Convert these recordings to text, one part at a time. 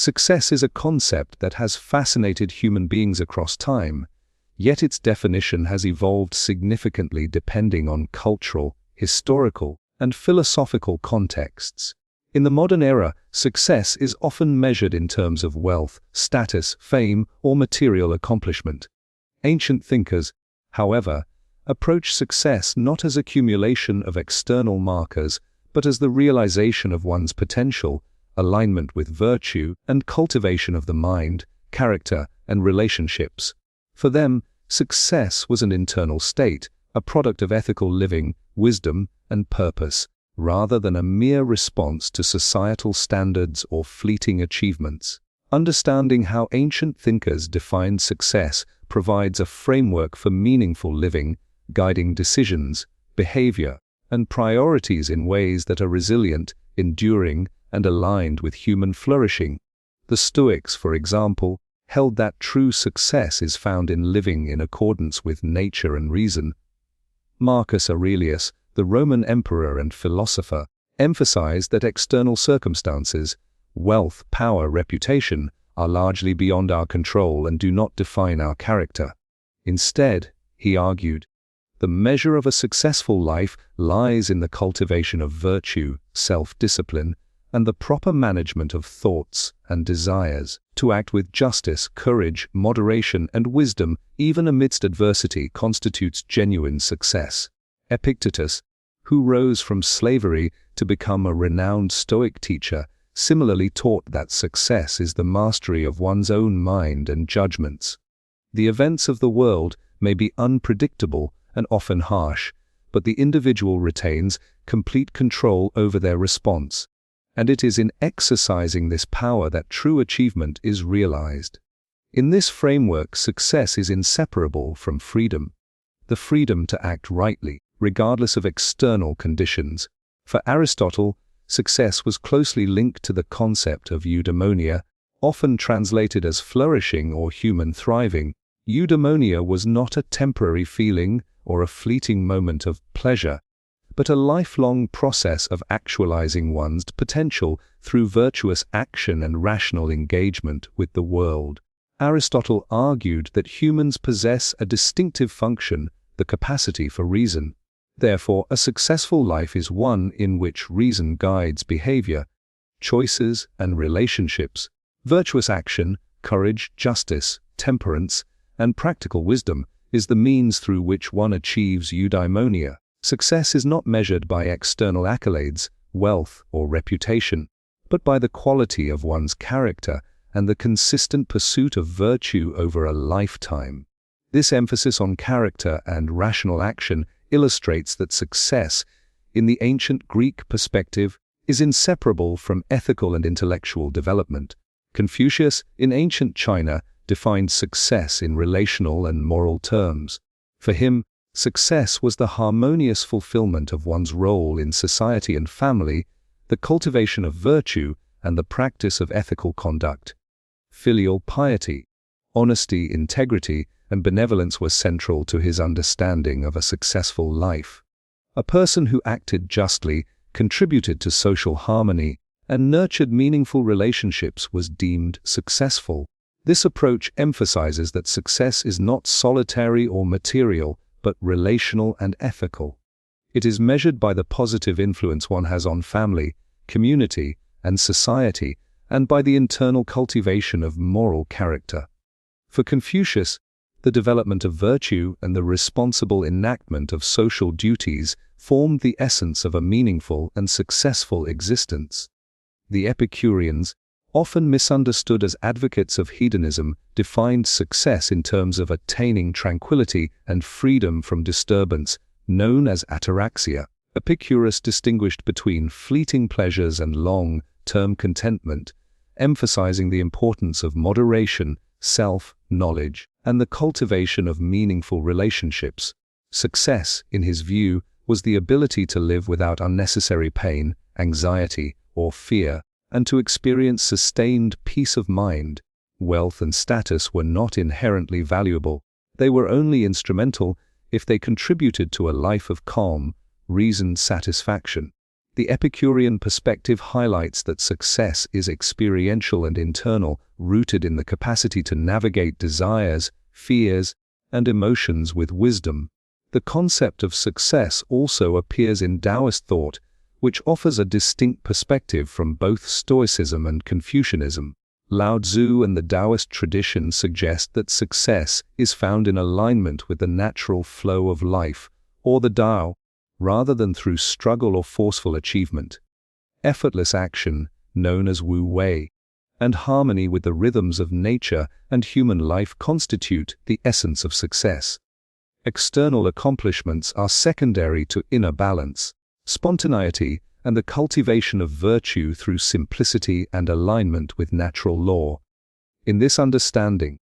Success is a concept that has fascinated human beings across time, yet its definition has evolved significantly depending on cultural, historical, and philosophical contexts. In the modern era, success is often measured in terms of wealth, status, fame, or material accomplishment. Ancient thinkers, however, approach success not as accumulation of external markers, but as the realization of one's potential, alignment with virtue, and cultivation of the mind, character, and relationships. For them, success was an internal state, a product of ethical living, wisdom, and purpose, rather than a mere response to societal standards or fleeting achievements. Understanding how ancient thinkers defined success provides a framework for meaningful living, guiding decisions, behavior, and priorities in ways that are resilient, enduring, and aligned with human flourishing. The Stoics, for example, held that true success is found in living in accordance with nature and reason. Marcus Aurelius, the Roman emperor and philosopher, emphasized that external circumstances, wealth, power, reputation, are largely beyond our control and do not define our character. Instead, he argued, the measure of a successful life lies in the cultivation of virtue, self-discipline, and the proper management of thoughts and desires. To act with justice, courage, moderation, and wisdom, even amidst adversity, constitutes genuine success. Epictetus, who rose from slavery to become a renowned Stoic teacher, similarly taught that success is the mastery of one's own mind and judgments. The events of the world may be unpredictable and often harsh, but the individual retains complete control over their response. And it is in exercising this power that true achievement is realized. In this framework, success is inseparable from freedom, the freedom to act rightly, regardless of external conditions. For Aristotle, success was closely linked to the concept of eudaimonia, often translated as flourishing or human thriving. Eudaimonia was not a temporary feeling or a fleeting moment of pleasure, but a lifelong process of actualizing one's potential through virtuous action and rational engagement with the world. Aristotle argued that humans possess a distinctive function, the capacity for reason. Therefore, a successful life is one in which reason guides behavior, choices, and relationships. Virtuous action, courage, justice, temperance, and practical wisdom is the means through which one achieves eudaimonia. Success is not measured by external accolades, wealth, or reputation, but by the quality of one's character and the consistent pursuit of virtue over a lifetime. This emphasis on character and rational action illustrates that success, in the ancient Greek perspective, is inseparable from ethical and intellectual development. Confucius, in ancient China, defined success in relational and moral terms. For him, success was the harmonious fulfillment of one's role in society and family, the cultivation of virtue, and the practice of ethical conduct. Filial piety, honesty, integrity, and benevolence were central to his understanding of a successful life. A person who acted justly, contributed to social harmony, and nurtured meaningful relationships was deemed successful. This approach emphasizes that success is not solitary or material, but relational and ethical. It is measured by the positive influence one has on family, community, and society, and by the internal cultivation of moral character. For Confucius, the development of virtue and the responsible enactment of social duties formed the essence of a meaningful and successful existence. The Epicureans, often misunderstood as advocates of hedonism, defined success in terms of attaining tranquility and freedom from disturbance, known as ataraxia. Epicurus distinguished between fleeting pleasures and long-term contentment, emphasizing the importance of moderation, self-knowledge, and the cultivation of meaningful relationships. Success, in his view, was the ability to live without unnecessary pain, anxiety, or fear, and to experience sustained peace of mind. Wealth and status were not inherently valuable. They were only instrumental if they contributed to a life of calm, reasoned satisfaction. The Epicurean perspective highlights that success is experiential and internal, rooted in the capacity to navigate desires, fears, and emotions with wisdom. The concept of success also appears in Taoist thought, which offers a distinct perspective from both Stoicism and Confucianism. Lao Tzu and the Taoist tradition suggest that success is found in alignment with the natural flow of life, or the Tao, rather than through struggle or forceful achievement. Effortless action, known as Wu Wei, and harmony with the rhythms of nature and human life constitute the essence of success. External accomplishments are secondary to inner balance, spontaneity, and the cultivation of virtue through simplicity and alignment with natural law. In this understanding,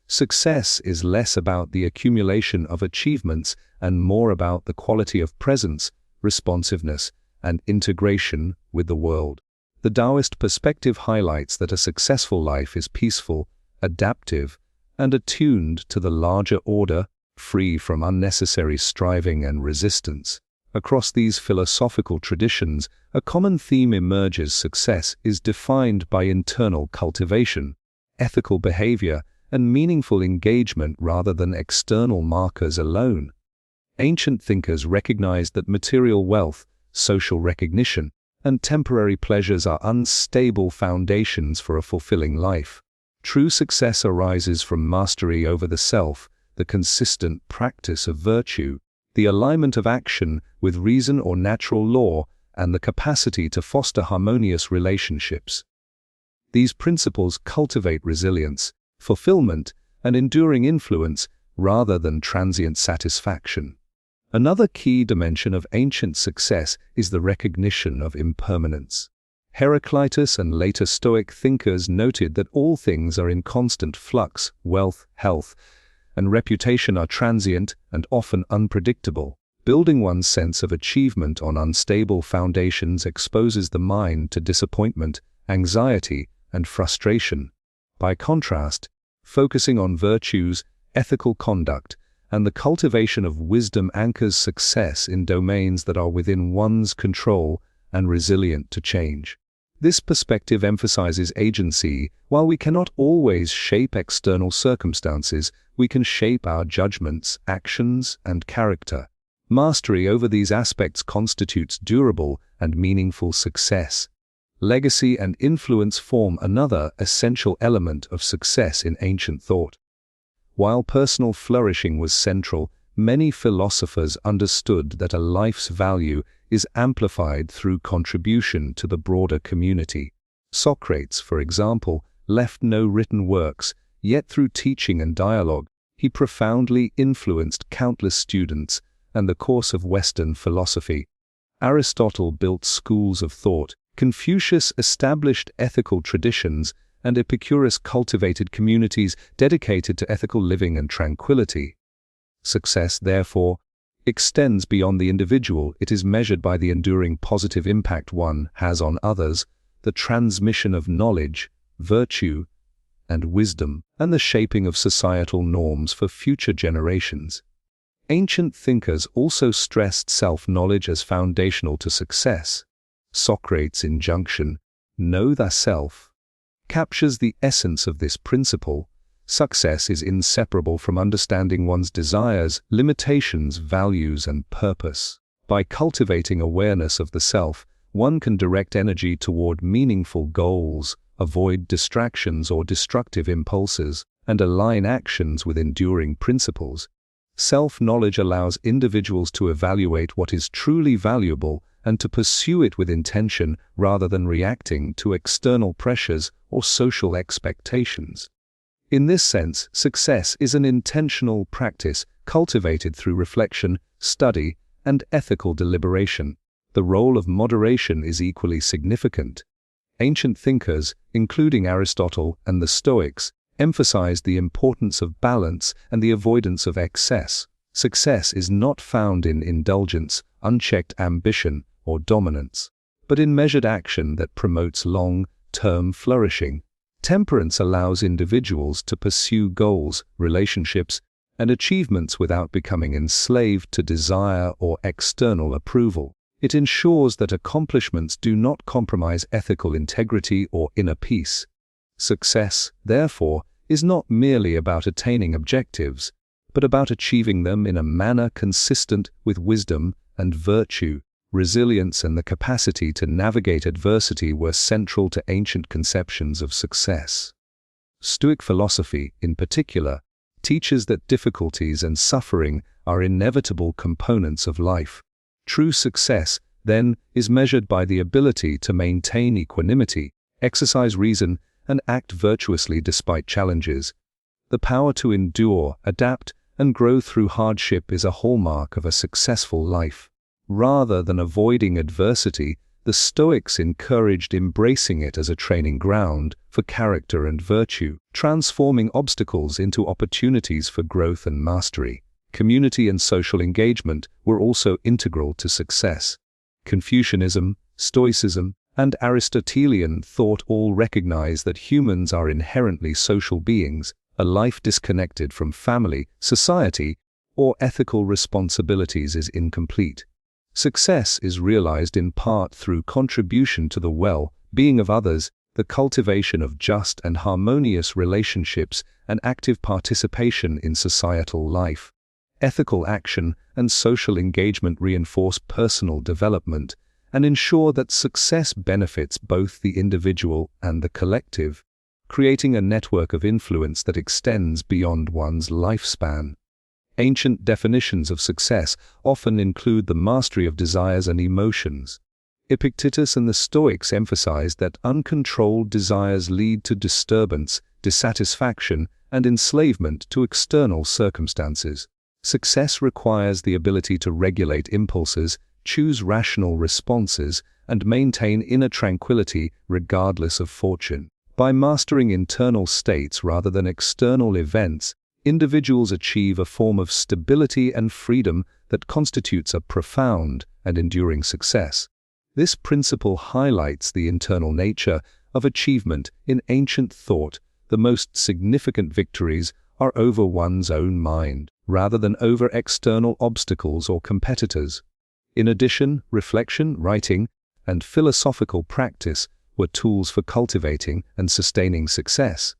success is less about the accumulation of achievements and more about the quality of presence, responsiveness, and integration with the world. The Taoist perspective highlights that a successful life is peaceful, adaptive, and attuned to the larger order, free from unnecessary striving and resistance. Across these philosophical traditions, a common theme emerges: success is defined by internal cultivation, ethical behavior, and meaningful engagement rather than external markers alone. Ancient thinkers recognized that material wealth, social recognition, and temporary pleasures are unstable foundations for a fulfilling life. True success arises from mastery over the self, the consistent practice of virtue, the alignment of action with reason or natural law, and the capacity to foster harmonious relationships. These principles cultivate resilience, fulfillment, and enduring influence rather than transient satisfaction. Another key dimension of ancient success is the recognition of impermanence. Heraclitus and later Stoic thinkers noted that all things are in constant flux: wealth, health, and reputation are transient and often unpredictable. Building one's sense of achievement on unstable foundations exposes the mind to disappointment, anxiety, and frustration. By contrast, focusing on virtues, ethical conduct, and the cultivation of wisdom anchors success in domains that are within one's control and resilient to change. This perspective emphasizes agency. While we cannot always shape external circumstances, we can shape our judgments, actions, and character. Mastery over these aspects constitutes durable and meaningful success. Legacy and influence form another essential element of success in ancient thought. While personal flourishing was central, many philosophers understood that a life's value is amplified through contribution to the broader community. Socrates, for example, left no written works, yet through teaching and dialogue, he profoundly influenced countless students and the course of Western philosophy. Aristotle built schools of thought, Confucius established ethical traditions, and Epictetus cultivated communities dedicated to ethical living and tranquility. Success, therefore, extends beyond the individual. It is measured by the enduring positive impact one has on others, the transmission of knowledge, virtue, and wisdom, and the shaping of societal norms for future generations. Ancient thinkers also stressed self-knowledge as foundational to success. Socrates' injunction, "Know thyself," captures the essence of this principle. Success is inseparable from understanding one's desires, limitations, values, and purpose. By cultivating awareness of the self, one can direct energy toward meaningful goals, avoid distractions or destructive impulses, and align actions with enduring principles. Self-knowledge allows individuals to evaluate what is truly valuable and to pursue it with intention rather than reacting to external pressures or social expectations. In this sense, success is an intentional practice cultivated through reflection, study, and ethical deliberation. The role of moderation is equally significant. Ancient thinkers, including Aristotle and the Stoics, emphasized the importance of balance and the avoidance of excess. Success is not found in indulgence, unchecked ambition, or dominance, but in measured action that promotes long-term flourishing. Temperance allows individuals to pursue goals, relationships, and achievements without becoming enslaved to desire or external approval. It ensures that accomplishments do not compromise ethical integrity or inner peace. Success, therefore, is not merely about attaining objectives, but about achieving them in a manner consistent with wisdom and virtue. Resilience and the capacity to navigate adversity were central to ancient conceptions of success. Stoic philosophy, in particular, teaches that difficulties and suffering are inevitable components of life. True success, then, is measured by the ability to maintain equanimity, exercise reason, and act virtuously despite challenges. The power to endure, adapt, and grow through hardship is a hallmark of a successful life. Rather than avoiding adversity, the Stoics encouraged embracing it as a training ground for character and virtue, transforming obstacles into opportunities for growth and mastery. Community and social engagement were also integral to success. Confucianism, Stoicism, and Aristotelian thought all recognize that humans are inherently social beings. A life disconnected from family, society, or ethical responsibilities is incomplete. Success is realized in part through contribution to the well-being of others, the cultivation of just and harmonious relationships, and active participation in societal life. Ethical action and social engagement reinforce personal development and ensure that success benefits both the individual and the collective, creating a network of influence that extends beyond one's lifespan. Ancient definitions of success often include the mastery of desires and emotions. Epictetus and the Stoics emphasized that uncontrolled desires lead to disturbance, dissatisfaction, and enslavement to external circumstances. Success requires the ability to regulate impulses, choose rational responses, and maintain inner tranquility regardless of fortune. By mastering internal states rather than external events, individuals achieve a form of stability and freedom that constitutes a profound and enduring success. This principle highlights the internal nature of achievement in ancient thought. The most significant victories are over one's own mind, rather than over external obstacles or competitors. In addition, reflection, writing, and philosophical practice were tools for cultivating and sustaining success.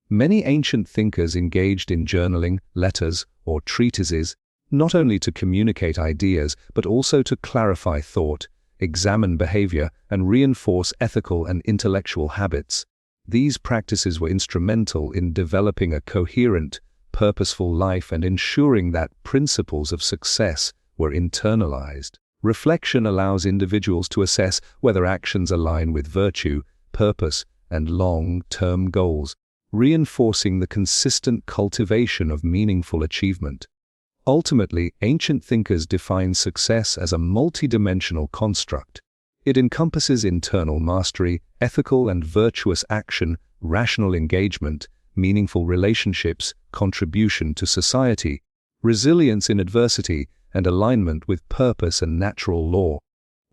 Many ancient thinkers engaged in journaling, letters, or treatises, not only to communicate ideas but also to clarify thought, examine behavior, and reinforce ethical and intellectual habits. These practices were instrumental in developing a coherent, purposeful life and ensuring that principles of success were internalized. Reflection allows individuals to assess whether actions align with virtue, purpose, and long-term goals, reinforcing the consistent cultivation of meaningful achievement. Ultimately, ancient thinkers defined success as a multidimensional construct. It encompasses internal mastery, ethical and virtuous action, rational engagement, meaningful relationships, contribution to society, resilience in adversity, and alignment with purpose and natural law.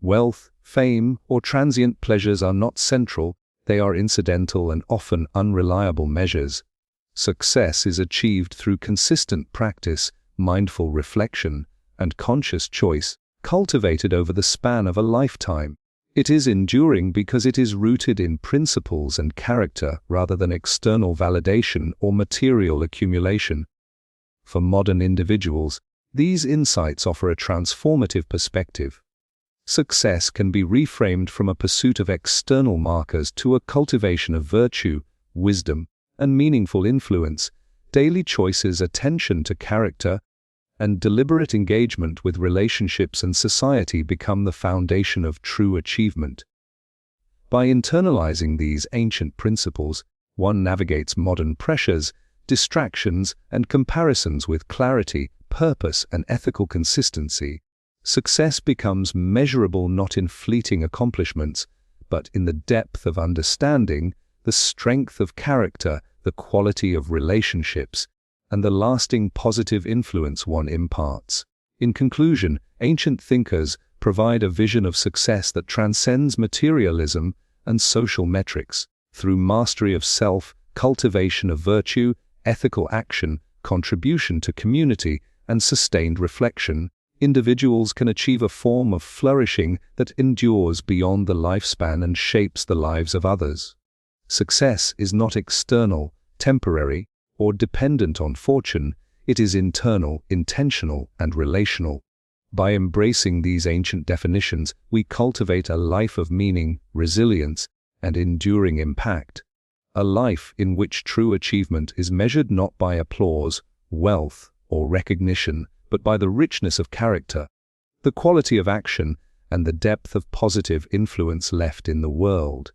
Wealth, fame, or transient pleasures are not central. They are incidental and often unreliable measures. Success is achieved through consistent practice, mindful reflection, and conscious choice, cultivated over the span of a lifetime. It is enduring because it is rooted in principles and character rather than external validation or material accumulation. For modern individuals, these insights offer a transformative perspective. Success can be reframed from a pursuit of external markers to a cultivation of virtue, wisdom, and meaningful influence. Daily choices, attention to character, and deliberate engagement with relationships and society become the foundation of true achievement. By internalizing these ancient principles, one navigates modern pressures, distractions, and comparisons with clarity, purpose, and ethical consistency. Success becomes measurable not in fleeting accomplishments, but in the depth of understanding, the strength of character, the quality of relationships, and the lasting positive influence one imparts. In conclusion, ancient thinkers provide a vision of success that transcends materialism and social metrics. Through mastery of self, cultivation of virtue, ethical action, contribution to community, and sustained reflection, individuals can achieve a form of flourishing that endures beyond the lifespan and shapes the lives of others. Success is not external, temporary, or dependent on fortune. It is internal, intentional, and relational. By embracing these ancient definitions, we cultivate a life of meaning, resilience, and enduring impact. A life in which true achievement is measured not by applause, wealth, or recognition, but by the richness of character, the quality of action, and the depth of positive influence left in the world.